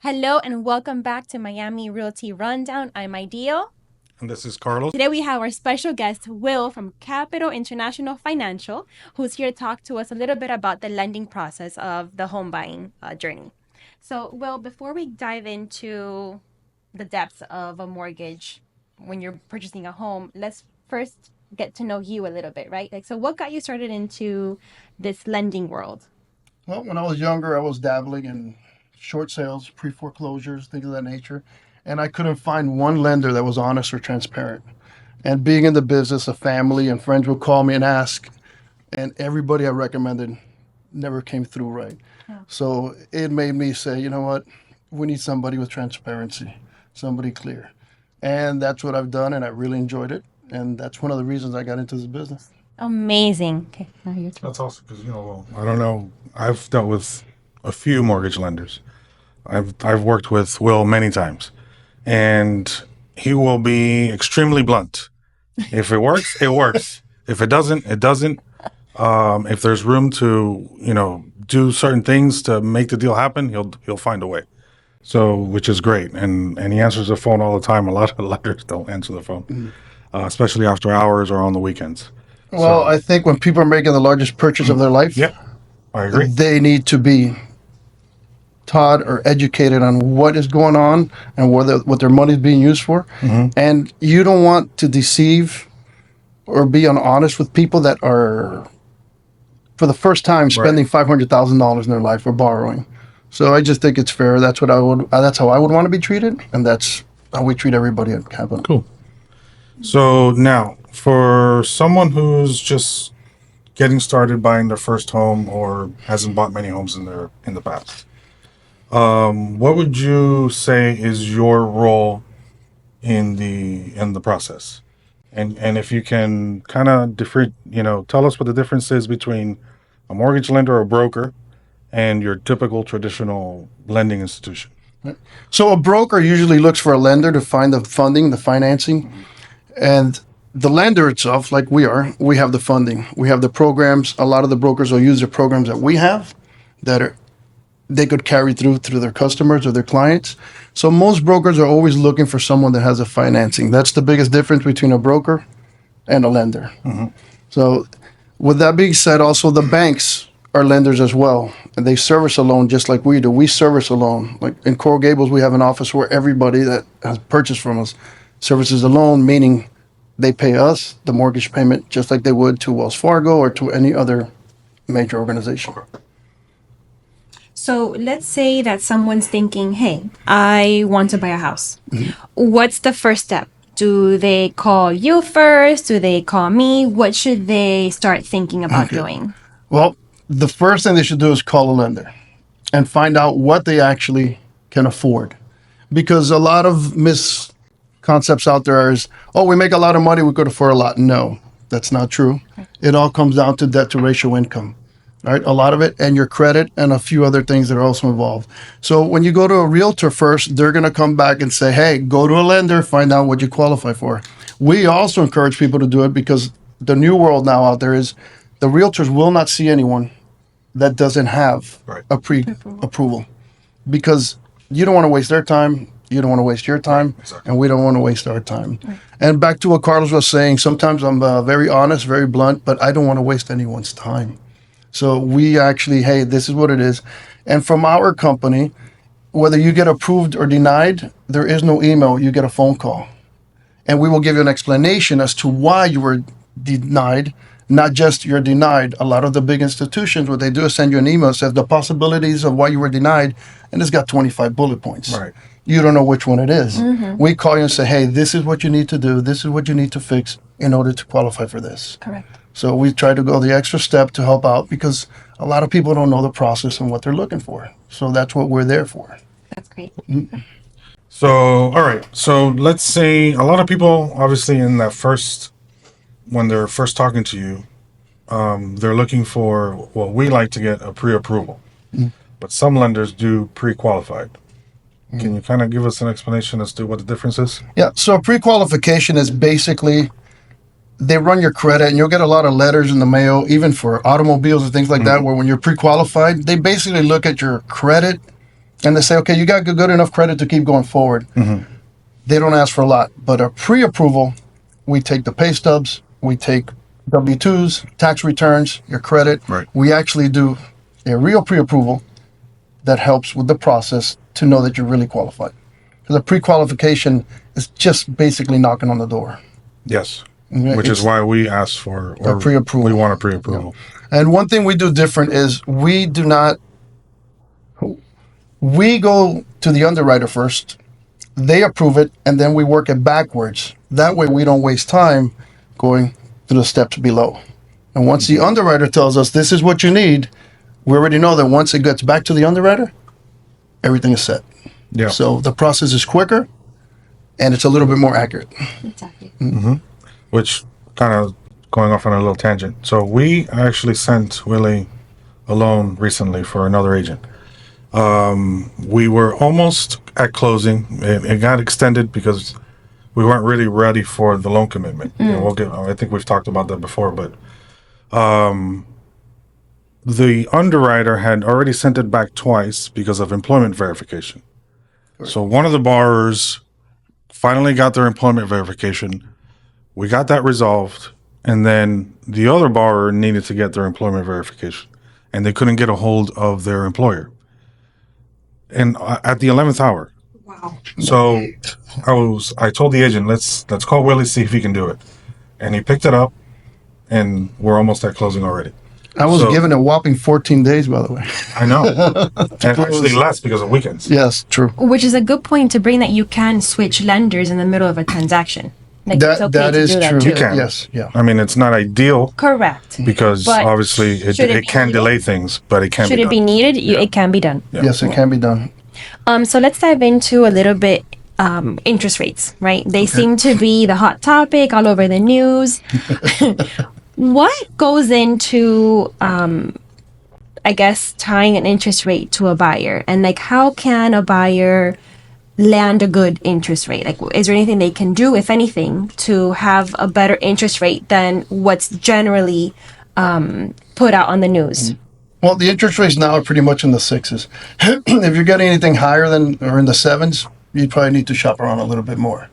Hello and welcome back to Miami Realty Rundown. I'm Ideal. And this is Carlos. Today we have our special guest, Will from Capital International Financial, who's here to talk to us a little bit about the lending process of the home buying journey. So, Will, before we dive into the depths of a mortgage when you're purchasing a home, let's first get to know you a little bit, right? So what got you started into this lending world? Well, when I was younger, I was dabbling in short sales, pre-foreclosures, things of that nature. And I couldn't find one lender that was honest or transparent. And being in the business, a family and friends would call me and ask, and everybody I recommended never came through right. Yeah. So it made me say, you know what? We need somebody with transparency, somebody clear. And that's what I've done, and I really enjoyed it. And that's one of the reasons I got into this business. Amazing. Okay, now your turn. That's awesome because I don't know. I've dealt with a few mortgage lenders. I've worked with Will many times, and he will be extremely blunt. If it works, it works. If it doesn't, it doesn't. If there's room to do certain things to make the deal happen, he'll find a way. So, which is great, and he answers the phone all the time. A lot of lenders don't answer the phone, especially after hours or on the weekends. Well, I think when people are making the largest purchase of their life, Yep, I agree. they need to be taught or educated on what is going on and what their money is being used for. And you don't want to deceive or be honest with people that are, for the first time, spending $500,000 in their life or borrowing. So I just think it's fair. That's what I would. That's how I would want to be treated, and that's how we treat everybody at Capital. Cool. So now, for someone who's just getting started buying their first home or hasn't bought many homes in the past, what would you say is your role in the process? And if you can kind of tell us what the difference is between a mortgage lender or broker and your typical traditional lending institution. So a broker usually looks for a lender to find the funding, the financing, and the lender itself, like we have the funding, we have the programs. A lot of the brokers will use the programs that we have they could carry through their customers or their clients. So most brokers are always looking for someone that has the financing. That's the biggest difference between a broker and a lender. So with that being said, also the banks are lenders as well, and they service a loan just like we do. We service a loan. Like in Coral Gables, we have an office where everybody that has purchased from us services a loan, meaning they pay us the mortgage payment just like they would to Wells Fargo or to any other major organization. So let's say that someone's thinking, hey, I want to buy a house. What's the first step? Do they call you first? Do they call me? What should they start thinking about doing? Well, the first thing they should do is call a lender and find out what they actually can afford. Because a lot of misconceptions out there is, oh, we make a lot of money, we could afford a lot. No, that's not true. It all comes down to debt to ratio income. Right, a lot of it, and your credit, and a few other things that are also involved. So when you go to a realtor first, they're going to come back and say, hey, go to a lender, find out what you qualify for. We also encourage people to do it because the new world now out there is the realtors will not see anyone that doesn't have a pre-approval, because you don't want to waste their time, you don't want to waste your time, and we don't want to waste our time. And back to what Carlos was saying, sometimes I'm very honest, very blunt, but I don't want to waste anyone's time. So we actually, hey, this is what it is. And from our company, whether you get approved or denied, there is no email. You get a phone call. And we will give you an explanation as to why you were denied, not just you're denied. A lot of the big institutions, what they do is send you an email that says the possibilities of why you were denied, and it's got 25 bullet points. Right. You don't know which one it is. We call you and say, hey, this is what you need to do. This is what you need to fix in order to qualify for this. Correct. So we try to go the extra step to help out because a lot of people don't know the process and what they're looking for. So that's what we're there for. That's great. So, all right. So let's say a lot of people, obviously, when they're first talking to you, they're looking for what we like to get a pre-approval. But some lenders do pre-qualified. Can you kind of give us an explanation as to what the difference is? Yeah. So pre-qualification is basically they run your credit, and you'll get a lot of letters in the mail, even for automobiles and things like that, where when you're pre-qualified, they basically look at your credit and they say, okay, you got good enough credit to keep going forward. They don't ask for a lot, but a pre-approval, we take the pay stubs, we take W-2s, tax returns, your credit. Right. We actually do a real pre-approval that helps with the process to know that you're really qualified. Because a pre-qualification is just basically knocking on the door. Yes. Yeah, Which is it's why we ask for a pre-approval. We want a pre-approval. And one thing we do different is we go to the underwriter first, they approve it, and then we work it backwards. That way we don't waste time going through the steps below. And once the underwriter tells us this is what you need, we already know that once it gets back to the underwriter, everything is set. Yeah. So the process is quicker and it's a little bit more accurate. Exactly. Which kind of going off on a little tangent. So we actually sent Willie a loan recently for another agent. We were almost at closing. It got extended because we weren't really ready for the loan commitment. You know, I think we've talked about that before, but the underwriter had already sent it back twice because of employment verification. So one of the borrowers finally got their employment verification. We got that resolved, and then the other borrower needed to get their employment verification, and they couldn't get a hold of their employer. And at the 11th hour. Wow. So I told the agent, let's call Willie, see if he can do it. And he picked it up, and we're almost at closing already. I was given a whopping 14 days, by the way. I know. And actually less because of weekends. Yes, true. Which is a good point to bring that you can switch lenders in the middle of a transaction. Like it's okay That to is do that true. too. You can. Yes, yeah. I mean, it's not ideal Correct. because But obviously should it it be can needed? delay things, but it can Should be it done. be needed? It can be done. Yes, it can be done. So let's dive into a little bit interest rates, right? They seem to be the hot topic all over the news. What goes into, I guess, tying an interest rate to a buyer? And like, how can a buyer land a good interest rate? Like, is there anything they can do, if anything, to have a better interest rate than what's generally put out on the news? Well, the interest rates now are pretty much in the sixes. If you're getting anything higher than or in the sevens, you probably need to shop around a little bit more.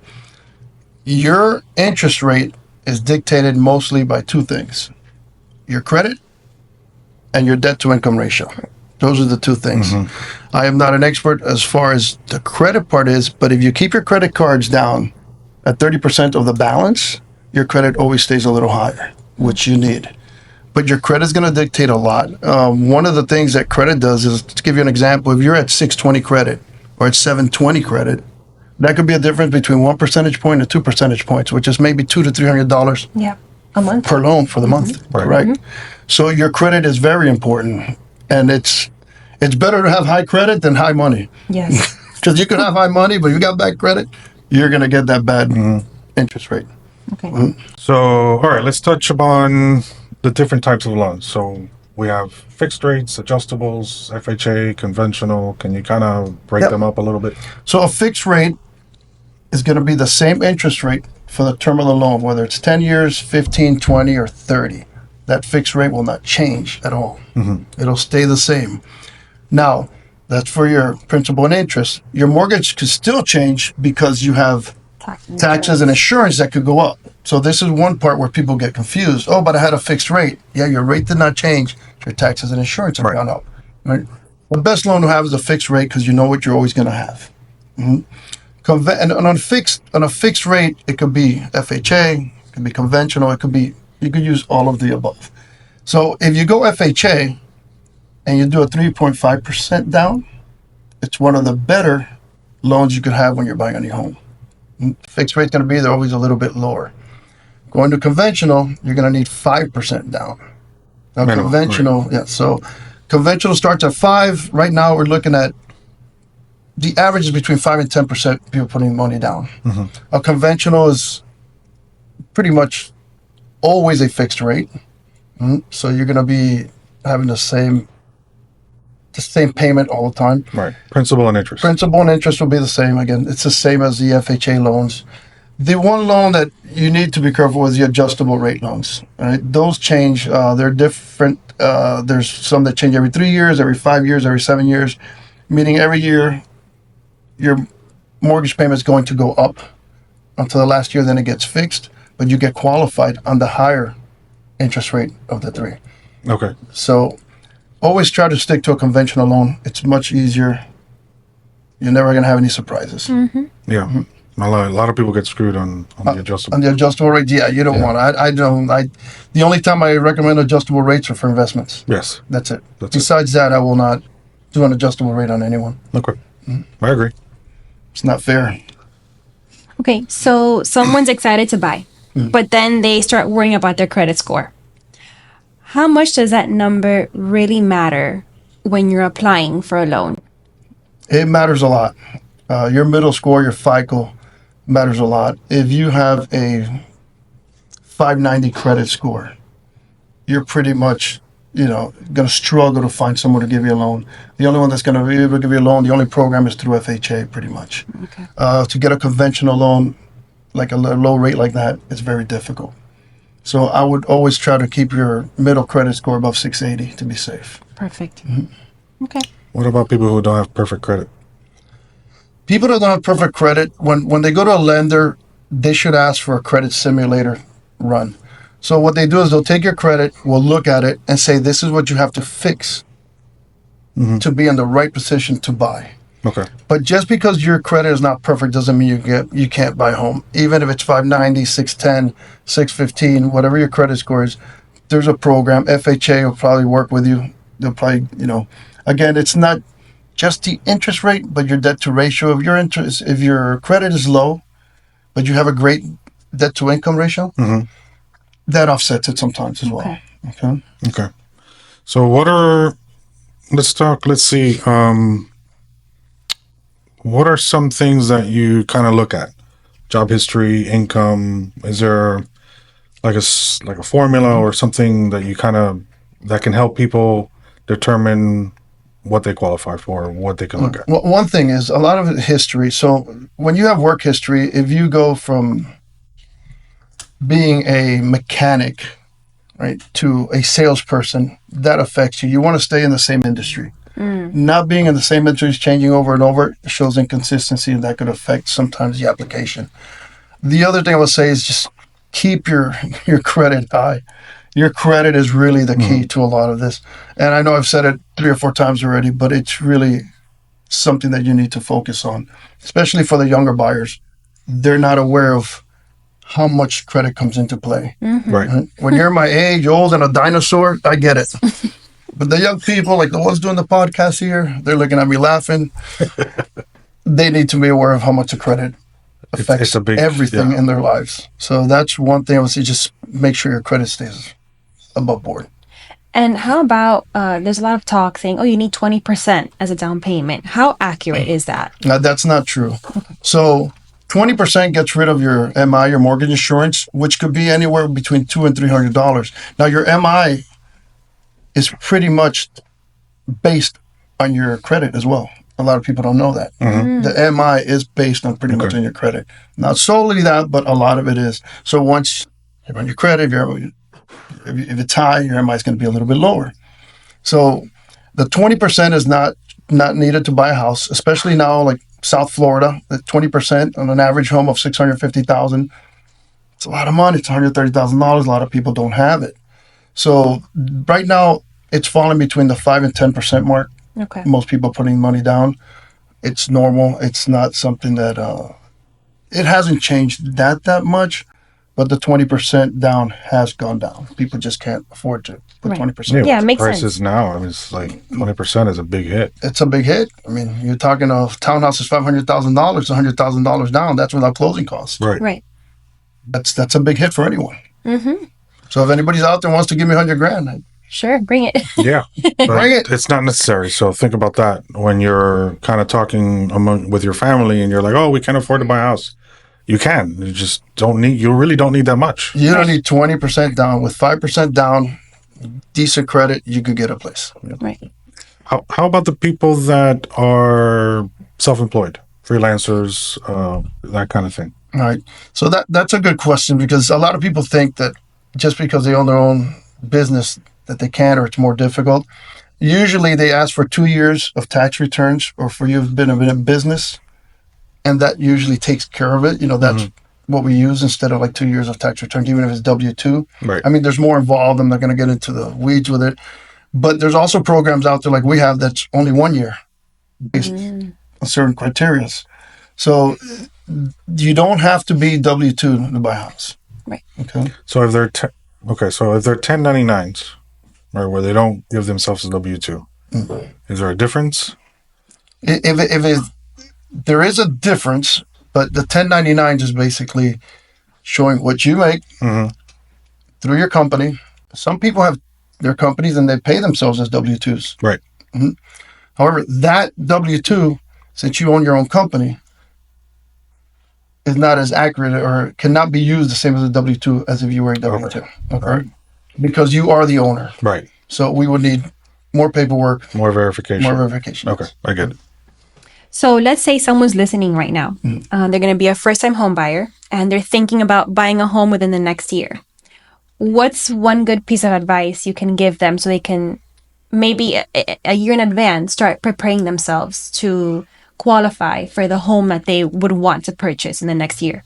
Your interest rate is dictated mostly by two things: your credit and your debt to income ratio. Those are the two things. I am not an expert as far as the credit part is, but if you keep your credit cards down at 30% of the balance, your credit always stays a little higher, which you need. But your credit is going to dictate a lot. One of the things that credit does is, to give you an example, if you're at 620 credit or at 720 credit, that could be a difference between 1 percentage point and 2 percentage points, which is maybe $200 to $300 Yeah, a month. per loan for the month, right? So your credit is very important, and it's better to have high credit than high money. Yes. Because you can have high money, but you got bad credit, you're going to get that bad interest rate. Okay. So, all right, let's touch upon the different types of loans. So we have fixed rates, adjustables, FHA, conventional. Can you kind of break them up a little bit? So a fixed rate is going to be the same interest rate for the term of the loan, whether it's 10 years, 15, 20, or 30. That fixed rate will not change at all. It'll stay the same. Now, that's for your principal and interest. Your mortgage could still change because you have taxes and insurance that could go up. So this is one part where people get confused. Oh, but I had a fixed rate. Yeah, your rate did not change. Your taxes and insurance have gone up. Right? The best loan to have is a fixed rate because you know what you're always going to have. And on a fixed rate, it could be FHA, it could be conventional, you could use all of the above. So if you go FHA and you do a 3.5% down, it's one of the better loans you could have when you're buying a new home. Fixed rate's going to be there always a little bit lower. Going to conventional, you're going to need 5% down. Now, Minimum, conventional, yeah. So conventional starts at 5. Right now, we're looking at the average is between 5 and 10% people putting money down. A conventional is pretty much always a fixed rate. So you're going to be having the same payment all the time. Right. Principal and interest. Principal and interest will be the same. Again, it's the same as the FHA loans. The one loan that you need to be careful with is the adjustable rate loans. Right? Those change. They're different. There's some that change every 3 years, every 5 years, every 7 years. meaning every year your mortgage payment is going to go up until the last year, then it gets fixed, but you get qualified on the higher interest rate of the three. Okay. So always try to stick to a conventional loan. It's much easier. You're never going to have any surprises. Yeah. A lot of people get screwed on the adjustable. On the adjustable rate, yeah, you don't want it. I don't. The only time I recommend adjustable rates are for investments. Yes. That's it. That's it. Besides that, I will not do an adjustable rate on anyone. Okay. I agree. It's not fair. Okay, so someone's excited to buy, but then they start worrying about their credit score. How much does that number really matter when you're applying for a loan? It matters a lot. Your middle score, your FICO, matters a lot. If you have a 590 credit score, you're pretty much, going to struggle to find someone to give you a loan. The only one that's going to be able to give you a loan, the only program is through FHA, pretty much. Okay. To get a conventional loan, like a low rate like that, is very difficult. So I would always try to keep your middle credit score above 680 to be safe. Perfect. Okay. What about people who don't have perfect credit? People that don't have perfect credit, when they go to a lender, they should ask for a credit simulator run. So what they do is they'll take your credit, we'll look at it, and say, this is what you have to fix to be in the right position to buy. Okay. But just because your credit is not perfect doesn't mean you can't buy a home. Even if it's 590, 610, 615, whatever your credit score is, there's a program. FHA will probably work with you. They'll probably, again, it's not just the interest rate, but your debt to ratio. If your credit is low, but you have a great debt to income ratio, that offsets it sometimes as well. Okay. Okay. So let's see. What are some things that you kind of look at? Job history, income. Is there like a formula or something that you that can help people determine what they qualify for, what they can look at? Well, one thing is a lot of history. So when you have work history, if you go from being a mechanic, right, to a salesperson, that affects you. You want to stay in the same industry. Not being in the same industry, changing over and over, shows inconsistency, and that could affect sometimes the application. The other thing I would say is just keep your credit high. Your credit is really the key to a lot of this. And I know I've said it 3 or 4 times already, but it's really something that you need to focus on, especially for the younger buyers. They're not aware of how much credit comes into play. Right. When you're my age, old, and a dinosaur, I get it. But the young people, like the ones doing the podcast here, they're looking at me laughing. They need to be aware of how much the credit affects everything in their lives. So that's one thing I would say, just make sure your credit stays above board. And how about, there's a lot of talk saying, you need 20% as a down payment. How accurate is that? Now, that's not true. So 20% gets rid of your MI, your mortgage insurance, which could be anywhere between $200 and $300. Now, your MI is pretty much based on your credit as well. A lot of people don't know that. The MI is based on pretty much on your credit. Not solely that, but a lot of it is. So once you're on your credit, if it's high, your MI is going to be a little bit lower. So the 20% is not needed to buy a house, especially now, like South Florida. The 20% on an average home of $650,000. It's a lot of money. It's $130,000. A lot of people don't have it. So right now, it's falling between the 5 and 10% mark. Okay. Most people are putting money down. It's normal. It's not something that it hasn't changed that much, but the 20% down has gone down. People just can't afford to put 20%. Yeah, it makes prices sense. now, I mean, it's like 20% is a big hit. It's a big hit. I mean, you're talking of townhouse is $500,000, $100,000 down. That's without closing costs. Right. That's a big hit for anyone. So if anybody's out there wants to give me $100,000, Sure, bring it. Yeah, but Bring it. it's not necessary. So think about that when you're kind of talking with your family and you're like, we can't afford to buy a house. You can. You just don't need, you really don't need that much. you don't need 20% down. With 5% down, decent credit, you could get a place. Right. How about the people that are self-employed, freelancers, that kind of thing? All right. So that's a good question, because a lot of people think that just because they own their own business that they can, or it's more difficult. Usually they ask for 2 years of tax returns or for you've been in business, and that usually takes care of it. That's what we use instead of like 2 years of tax returns, even if it's W-2. Right. I mean, there's more involved. I'm not going to get into the weeds with it. But there's also programs out there like we have that's only 1 year based on certain criteria. So you don't have to be W-2 to buy a house. Right. Okay. So if they're 1099s, right, where they don't give themselves a W-2, is there a difference? There is a difference, but the 1099 is basically showing what you make through your company. Some people have their companies and they pay themselves as W-2s. Right. However, that W-2, since you own your own company, is not as accurate or cannot be used the same as a W-2 as if you were a W-2. Okay. Right. Because you are the owner. Right. So we would need more paperwork, More verification. more verification. Okay, I get it. So let's say someone's listening right now. They're going to be a first-time home buyer, and they're thinking about buying a home within the next year. What's one good piece of advice you can give them so they can maybe a year in advance start preparing themselves to qualify for the home that they would want to purchase in the next year?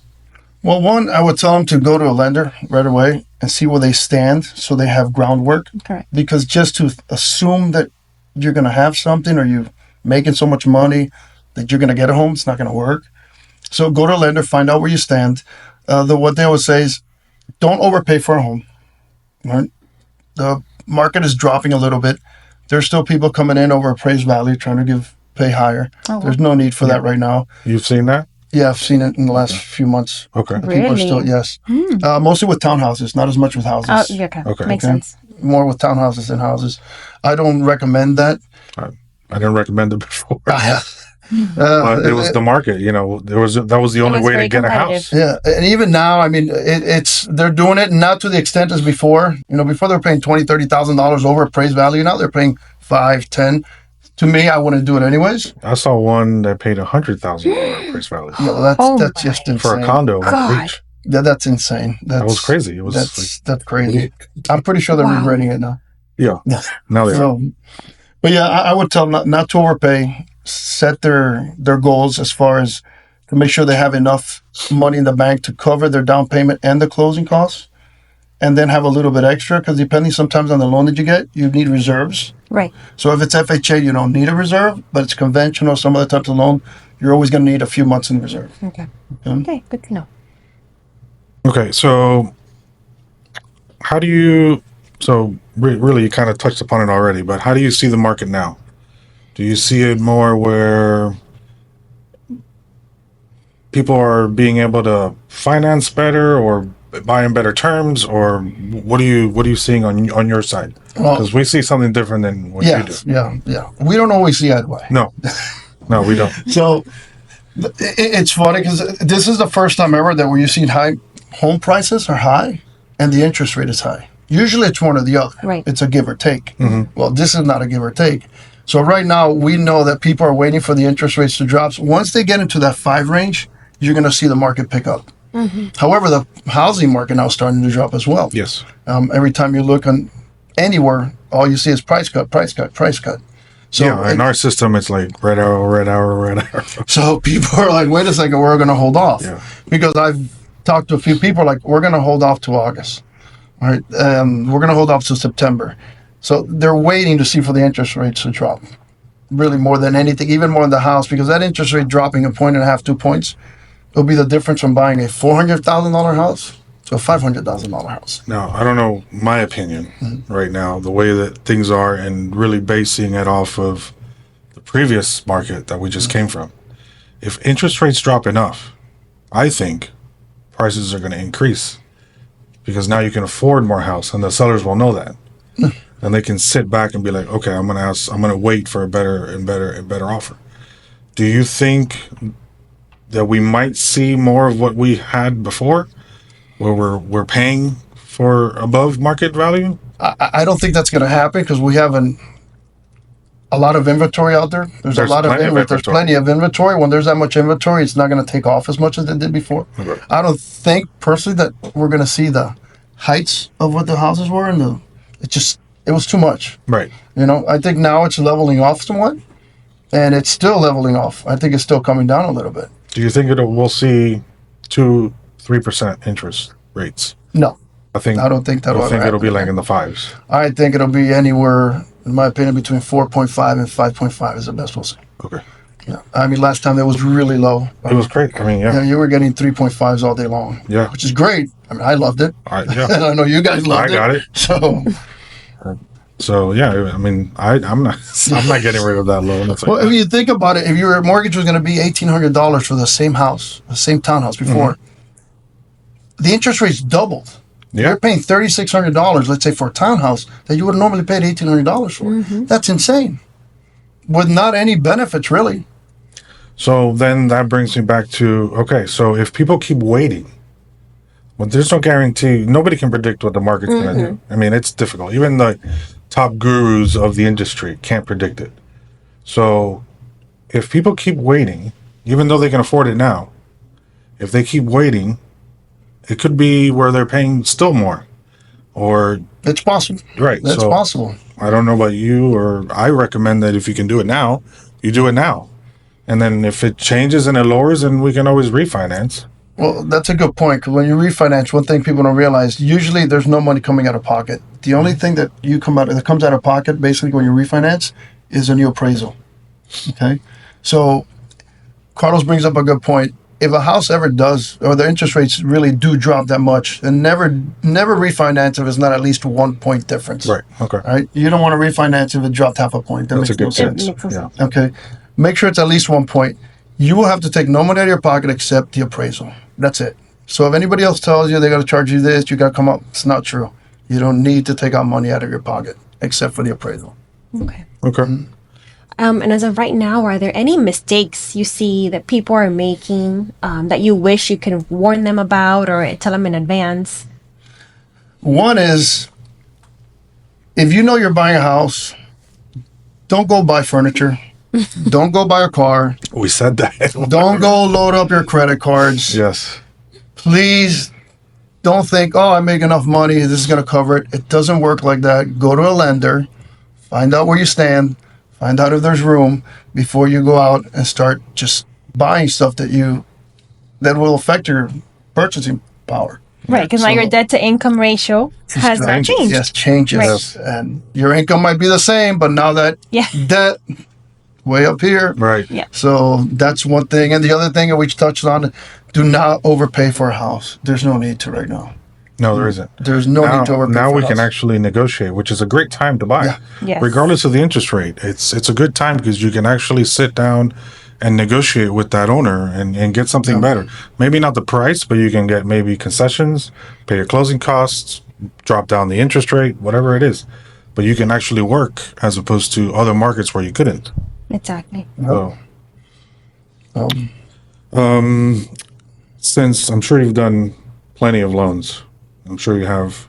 Well, one, I would tell them to go to a lender right away and see where they stand so they have groundwork. Correct. Because just to assume that you're going to have something or you're making so much money that you're going to get a home, it's not going to work. So go to a lender, find out where you stand. What they always say is don't overpay for a home. Right? The market is dropping a little bit. There's still people coming in over appraised value trying to pay higher. Oh, wow. There's no need for that right now. You've seen that? Yeah, I've seen it in the last few months. Okay. People are Really? still, yes. Mostly with townhouses, not as much with houses. Oh, yeah, okay. Okay. Makes Okay. sense. More with townhouses than houses. I don't recommend that. I didn't recommend it before. Yeah. But it was the market, that was the only was way to very get a competitive. house. Yeah, and even now, I mean, they're doing it not to the extent as before. Before they were paying $20,000-$30,000 over appraised value. Now they're paying 5, 10. To me, I wouldn't do it anyways. I saw one that paid $100,000 appraised value That's Oh that's my just insane. for a condo on the God. beach. Yeah, that's insane. That was crazy. It was That's crazy. I'm pretty sure they're Wow. regretting it now. yeah. Yeah. Now they are. So, but yeah, I would tell them not to overpay. Set their goals as far as to make sure they have enough money in the bank to cover their down payment and the closing costs, and then have a little bit extra because depending sometimes on the loan that you get, you need reserves. Right. So if it's FHA, you don't need a reserve, but it's conventional, some other types of loan, you're always going to need a few months in reserve. Okay. Okay. Okay. Good to know. Okay, so how do you? So really, you kind of touched upon it already, but how do you see the market now? Do you see it more where people are being able to finance better, or buy in better terms, or what are you seeing on your side? Well, Because we see something different than what you do. yeah. We don't always see eye to eye. No, we don't. So it's funny because this is the first time ever that where you've seen home prices are high and the interest rate is high. Usually it's one or the other. Right. It's a give or take. Well, this is not a give or take. So right now we know that people are waiting for the interest rates to drop. So once they get into that 5 range, you're going to see the market pick up. However, the housing market now is starting to drop as well. Yes. Every time you look on anywhere, all you see is price cut, price cut, price cut. So yeah, in our system, it's like red arrow, red arrow, red arrow. So people are like, wait a second, we're going to hold off. Yeah. Because I've talked to a few people like, we're going to hold off to August. All right. We're going to hold off to September. So they're waiting to see for the interest rates to drop. Really more than anything, even more in the house, because that interest rate dropping 1.5, 2 points, it'll be the difference from buying a $400,000 house to a $500,000 house. Now, I don't know my opinion right now, the way that things are, and really basing it off of the previous market that we just came from. If interest rates drop enough, I think prices are going to increase because now you can afford more house, and the sellers will know that. And they can sit back and be like, okay, I'm going to wait for a better offer. Do you think that we might see more of what we had before, where we're paying for above market value? I don't think that's going to happen because we have a lot of inventory out there. There's a lot of plenty of inventory. There's inventory. plenty of inventory. When there's that much inventory, it's not going to take off as much as it did before. Okay. I don't think personally that we're going to see the heights of what the houses were, and it was too much. Right. I think now it's leveling off somewhat, and it's still leveling off. I think it's still coming down a little bit. Do you think we'll see 2-3% interest rates? No, I don't think that'll I ever think it'll happen be like again. in the fives. I think it'll be anywhere, in my opinion, between 4.5 and 5.5 is the best we'll see. Okay. Yeah. I mean, last time it was really low. It was great. I mean, Yeah, yeah. you were getting 3.5s all day long. Yeah. Which is great. I mean, I loved it. Yeah. And I know you guys loved I got it. So, So yeah, I mean, I'm not getting rid of that loan. It's like, well, if you think about it, if your mortgage was going to be $1,800 for the same house, the same townhouse before, the interest rate's doubled. yeah. You're paying $3,600, let's say, for a townhouse that you would have normally paid $1,800 for. That's insane. With not any benefits, really. So then that brings me back to, okay, so if people keep waiting, well, there's no guarantee. Nobody can predict what the market's going to do. I mean, it's difficult. Even the top gurus of the industry can't predict it. So if people keep waiting, even though they can afford it now, if they keep waiting, it could be where they're paying still more. Or, It's possible. right. That's so possible. I don't know about you, or I recommend that if you can do it now, you do it now. And then if it changes and it lowers, then we can always refinance. Well, that's a good point, because when you refinance, one thing people don't realize, usually there's no money coming out of pocket. The only thing that comes out of pocket, basically, when you refinance, is a new appraisal. Okay? So, Carlos brings up a good point. If a house ever does, or the interest rates really do drop that much, then never refinance if it's not at least 1 point difference. Right. Okay. Right? You don't want to refinance if it dropped half a point. That That's a makes no good sense. sense. Makes no Yeah. sense. Okay. Make sure it's at least 1 point. You will have to take no money out of your pocket except the appraisal. That's it. So if anybody else tells you they got to charge you this, you got to come up, it's not true. You don't need to take out money out of your pocket except for the appraisal. Okay. Okay. And as of right now, are there any mistakes you see that people are making that you wish you could warn them about or tell them in advance? One is, if you know you're buying a house, don't go buy furniture. Don't go buy a car. We said that. Don't go load up your credit cards. Yes. Please don't think, oh, I make enough money, this is going to cover it. It doesn't work like that. Go to a lender, find out where you stand, find out if there's room before you go out and start just buying stuff that will affect your purchasing power. Right, because now So- your debt to income ratio has not changes. changed. Yes, changes. Right. And your income might be the same, but now that Yeah. debt way up here. Right. Yeah. So that's one thing. And the other thing that we touched on, do not overpay for a house. There's no need to right now. No, there isn't. There's no Now, need to overpay now for we a can house. actually negotiate, which is a great time to buy. Yeah. Yes. Regardless of the interest rate, it's a good time because you can actually sit down and negotiate with that owner and get something better. Maybe not the price, but you can get maybe concessions, pay your closing costs, drop down the interest rate, whatever it is. But you can actually work as opposed to other markets where you couldn't. Exactly. So, Um, since I'm sure you've done plenty of loans, I'm sure you have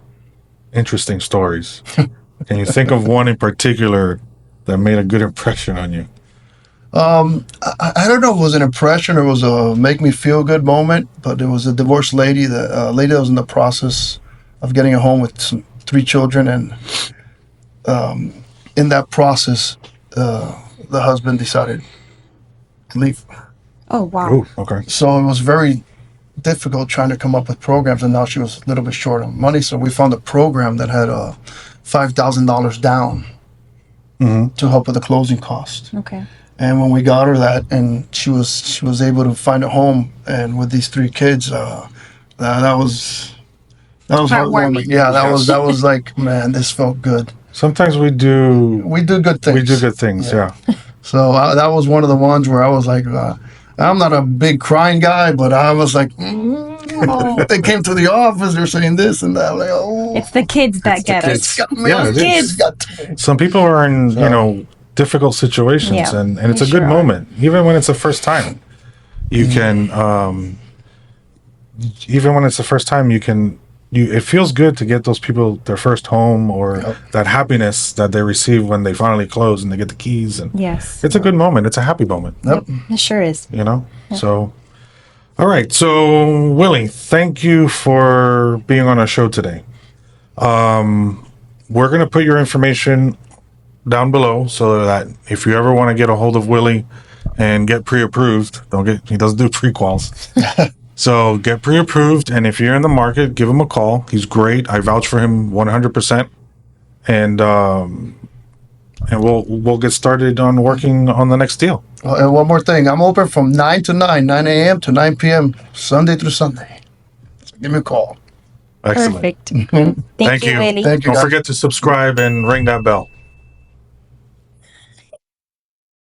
interesting stories. Can you think of one in particular that made a good impression on you? I don't know if it was an impression or it was a make me feel good moment, but there was a divorced lady that was in the process of getting a home with 3 children, and in that process, the husband decided to leave. Oh, wow. Oh, okay. So it was very difficult trying to come up with programs, and now she was a little bit short on money. So we found a program that had $5,000 down to help with the closing cost. Okay. And when we got her that, and she was able to find a home, and with these 3 kids, that was heartwarming. Yeah, that was like, man, this felt good. Sometimes we do good things. we do good things, yeah. So that was one of the ones where I was like, I'm not a big crying guy, but I was like, they came to the office, they're saying this and that. I'm like, oh, It's the kids that get us. Yeah, it is. kids got to me. Some people are in, difficult situations, Yeah, and it's they a good sure are. moment. Even when it's the first time, you can, even when it's the first time, it feels good to get those people their first home or that happiness that they receive when they finally close and they get the keys. And Yes. it's a good moment. It's a happy moment, Yep. It sure is. So, all right. So, Willie, thank you for being on our show today. we're going to put your information down below so that if you ever want to get a hold of Willie and get pre-approved, he doesn't do pre-quals. So get pre-approved, and if you're in the market, give him a call. He's great. I vouch for him 100%. And we'll get started on working on the next deal. Oh, and one more thing, I'm open from 9 to 9, 9 a.m. to 9 p.m. Sunday through Sunday. So give me a call. Excellent. Perfect. Mhm. Thank you, Willie. Thank you. Don't guys. forget to subscribe and ring that bell.